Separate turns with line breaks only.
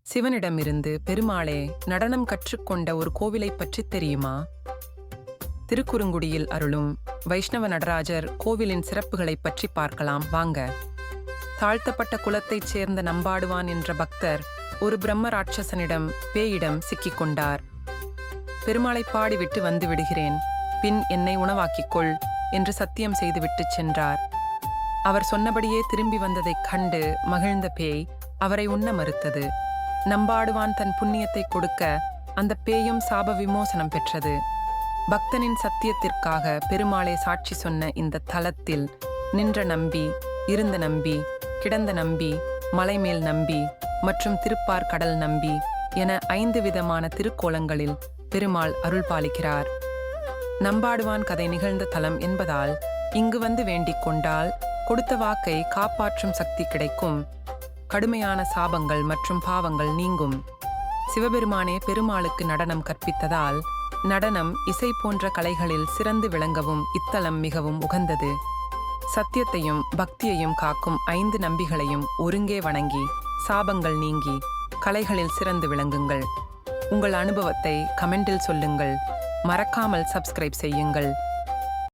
சிவனிடமிருந்து பெருமாளே நடனம் கற்றுக்கொண்ட ஒரு கோவிலைப் பற்றி தெரியுமா? திருக்குறுங்குடியில் அருளும் வைஷ்ணவ நடராஜர் கோவிலின் சிறப்புகளைப் பற்றி பார்க்கலாம் வாங்க. தாழ்த்தப்பட்ட குலத்தைச் சேர்ந்த நம்பாடுவான் என்ற பக்தர் ஒரு பிரம்ம ராட்சசனிடம் பேயிடம் சிக்கிக்கொண்டார். பெருமாளை பாடிவிட்டு வந்து விடுகிறேன், பின் என்னை உணவாக்கிக்கொள் என்று சத்தியம் செய்துவிட்டுச் சென்றார். அவர் சொன்னபடியே திரும்பி வந்ததைக் கண்டு மகிழ்ந்த பேய் அவரை உண்ண மறுத்தது. நம்பாடுவான் தன் புண்ணியத்தை கொடுக்க அந்த பேயும் சாப விமோசனம் பெற்றது. பக்தனின் சத்தியத்திற்காக பெருமாளே சாட்சி சொன்ன இந்த தலத்தில் நின்ற நம்பி, இருந்த நம்பி, கிடந்த நம்பி, மலைமேல் நம்பி மற்றும் திருப்பார் கடல் நம்பி என 5 விதமான திருக்கோலங்களில் பெருமாள் அருள் பாலிக்கிறார். நம்பாடுவான் கதை நிகழ்ந்த தலம் என்பதால் இங்கு வந்து வேண்டிக் கொண்டால் கொடுத்த வாக்கை காப்பாற்றும் சக்தி கிடைக்கும். கடுமையான சாபங்கள் மற்றும் பாவங்கள் நீங்கும். சிவபெருமானே பெருமாளுக்கு நடனம் கற்பித்ததால் நடனம், இசை போன்ற கலைகளில் சிறந்து விளங்கவும் இத்தலம் மிகவும் உகந்தது. சத்தியத்தையும் பக்தியையும் காக்கும் 5 நம்பிகளையும் ஒருங்கே வணங்கி சாபங்கள் நீங்கி கலைகளில் சிறந்து விளங்குங்கள். உங்கள் அனுபவத்தை கமெண்டில் சொல்லுங்கள். மறக்காமல் சப்ஸ்கிரைப் செய்யுங்கள்.